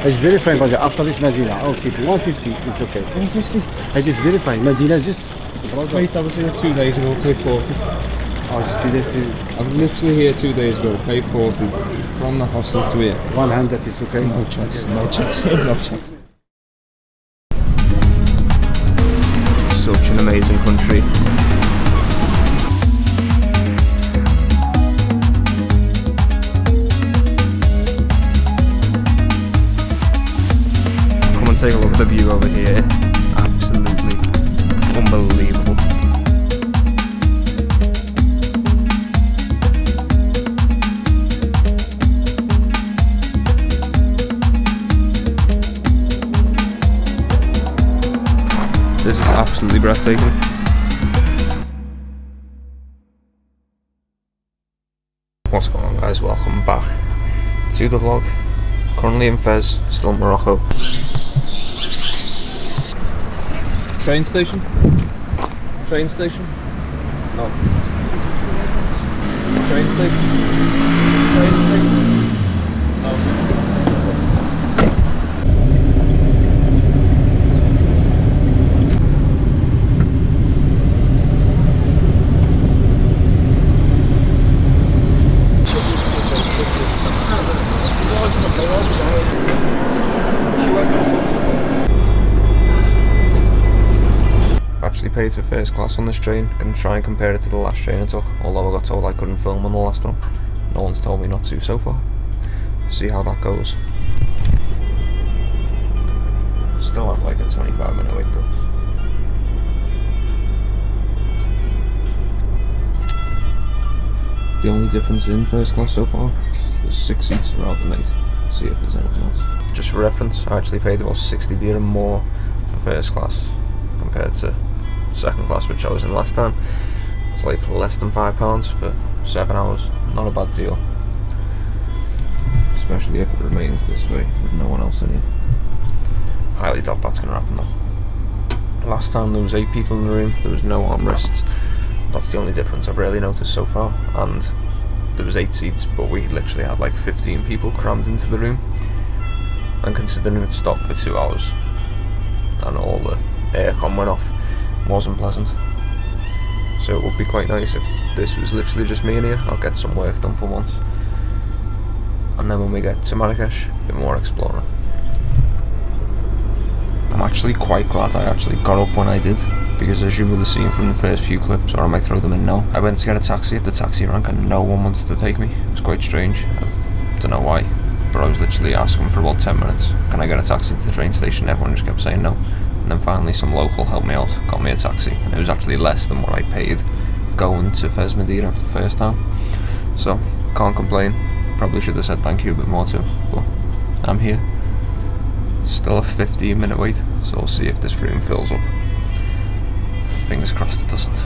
It's verified, but after this Medina, oh, city 150, it's okay. 150? I just verified. Medina just. Mate, I was here 2 days ago, paid 40. Oh, just 2 days to. I was literally here 2 days ago, paid 40. From the hostel to here. 100, it's okay. No chance, no chance, no chance. Such an amazing country. Take a look at the view over here. It's absolutely unbelievable. This is absolutely breathtaking. What's going on, guys? Welcome back to the vlog. Currently in Fez, still in Morocco. Train station? Train station? No. Train station? Train station? No. Paid for first class on this train. Gonna try and compare it to the last train I took, although I got told I couldn't film on the last one. No one's told me not to so far. See how that goes. Still have like a 25-minute wait though. The only difference in first class so far is there's 6 seats rather than 8. See if there's anything else. Just for reference, I actually paid about 60 dirham more for first class compared to second class, which I was in last time. It's like less than £5 for 7 hours. Not a bad deal, especially if it remains this way with no one else in here. Highly doubt that's going to happen though. Last time there was 8 people in the room, there was no armrests. That's the only difference I've really noticed so far. And there was 8 seats, but we literally had like 15 people crammed into the room. And considering it stopped for 2 hours and all the aircon went off, wasn't pleasant. So it would be quite nice if this was literally just me in here. I'll get some work done for once, and then when we get to Marrakech, a bit more exploring. I'm actually quite glad I actually got up when I did, because as you will have seen from the first few clips, or I might throw them in now, I went to get a taxi at the taxi rank and no one wanted to take me. It was quite strange. I don't know why, but I was literally asking for about 10 minutes, can I get a taxi to the train station? Everyone just kept saying no. And then finally some local helped me out, got me a taxi, and it was actually less than what I paid going to Fez Medina for the first time. So, can't complain. Probably should have said thank you a bit more too, but I'm here. Still a 15-minute wait, so we'll see if this room fills up. Fingers crossed it doesn't.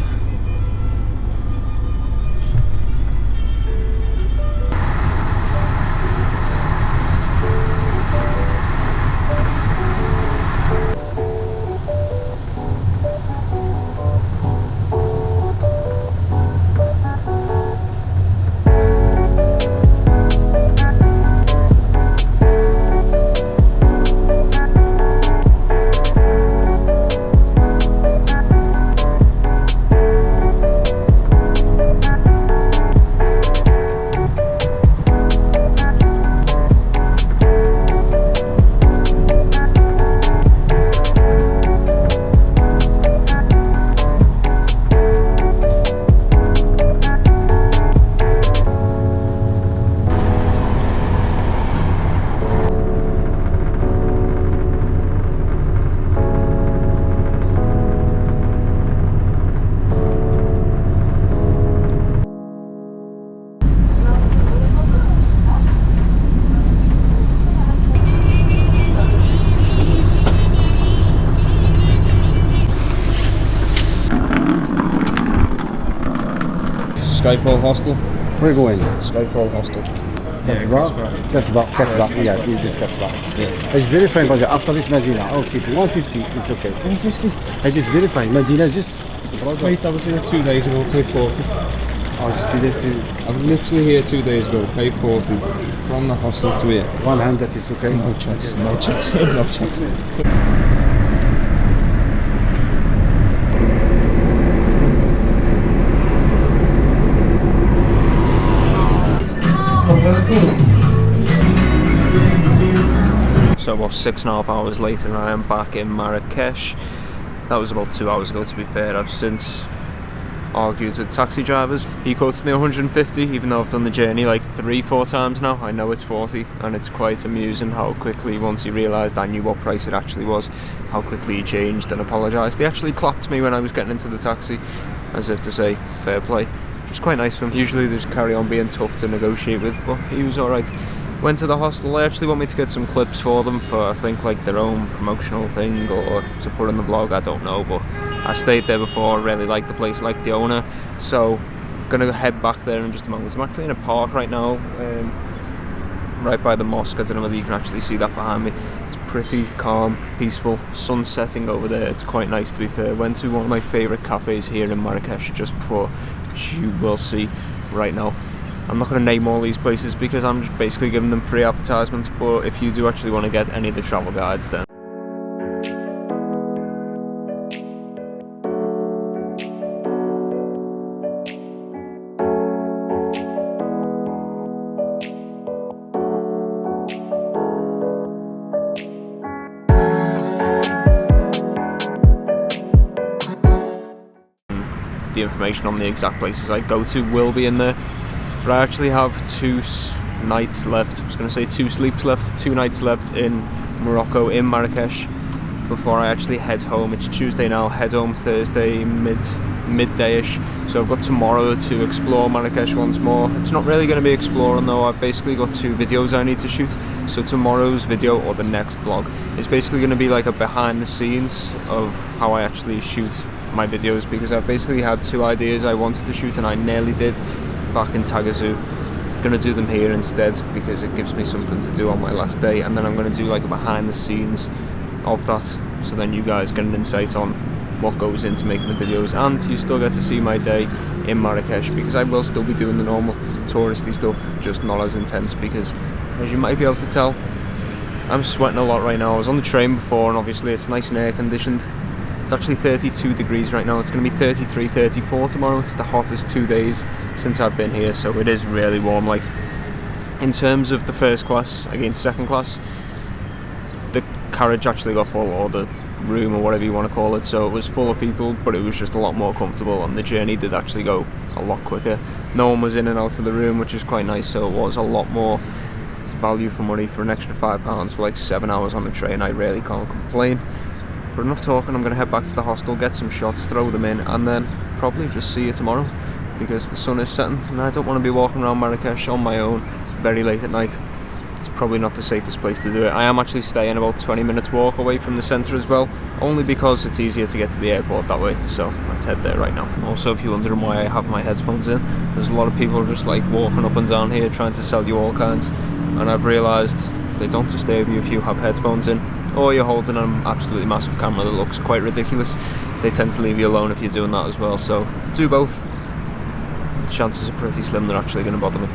Skyfall Hostel. Where are you going? Skyfall Hostel. Kasbah, yes, it's just Kasbah. Yeah. It's verified, but after this Medina, oh, city 150, it's okay. 150? I just verified. Medina just. Mate, I was here 2 days ago, paid 40. Oh, just 2 days to I was literally here 2 days ago, paid 40 from the hostel to here. one hand, that is okay? No chance, no chance, no chance. So about 6.5 hours later I am back in Marrakech. That was about 2 hours ago, to be fair. I've since argued with taxi drivers. He quoted me 150 even though I've done the journey like 3-4 times now. I know it's 40 and it's quite amusing how quickly, once he realised I knew what price it actually was, how quickly he changed and apologised. He actually clapped me when I was getting into the taxi as if to say fair play, which is quite nice of him. Usually they just carry on being tough to negotiate with, but he was alright. Went to the hostel. They actually want me to get some clips for them for, I think, like their own promotional thing or to put in the vlog, I don't know, but I stayed there before, really liked the place, liked the owner, so gonna head back there in just a moment. I'm actually in a park right now, right by the mosque. I don't know whether you can actually see that behind me. It's pretty calm, peaceful, sun setting over there. It's quite nice, to be fair. Went to one of my favourite cafes here in Marrakech just before, which you will see right now. I'm not going to name all these places because I'm just basically giving them free advertisements, but if you do actually want to get any of the travel guides, then the information on the exact places I go to will be in there. But I actually have 2 nights left. I was going to say 2 sleeps left. 2 nights left in Morocco, in Marrakech, before I actually head home. It's Tuesday now. Head home Thursday midday-ish. So I've got tomorrow to explore Marrakech once more. It's not really going to be exploring though. I've basically got 2 videos I need to shoot. So tomorrow's video, or the next vlog, is basically going to be like a behind the scenes of how I actually shoot my videos, because I've basically had 2 ideas I wanted to shoot and I nearly did back in Tagazu. Gonna do them here instead because it gives me something to do on my last day, and then I'm gonna do like a behind the scenes of that, so then you guys get an insight on what goes into making the videos, and you still get to see my day in Marrakech, because I will still be doing the normal touristy stuff, just not as intense, because as you might be able to tell, I'm sweating a lot right now. I was on the train before and obviously it's nice and air conditioned. It's actually 32 degrees right now. It's going to be 33, 34 tomorrow. It's the hottest 2 days since I've been here, so it is really warm. Like, in terms of the first class against second class, the carriage actually got full, or the room, or whatever you want to call it, so it was full of people, but it was just a lot more comfortable, and the journey did actually go a lot quicker. No one was in and out of the room, which is quite nice, so it was a lot more value for money for an extra £5 for like 7 hours on the train. I really can't complain. But enough talking, I'm going to head back to the hostel, get some shots, throw them in, and then probably just see you tomorrow, because the sun is setting and I don't want to be walking around Marrakech on my own very late at night. It's probably not the safest place to do it. I am actually staying about 20 minutes walk away from the centre as well, only because it's easier to get to the airport that way, so let's head there right now. Also, if you're wondering why I have my headphones in, there's a lot of people just like walking up and down here trying to sell you all kinds, and I've realised they don't disturb you if you have headphones in, or you're holding an absolutely massive camera that looks quite ridiculous. They tend to leave you alone if you're doing that as well, so do both. The chances are pretty slim they're actually going to bother me.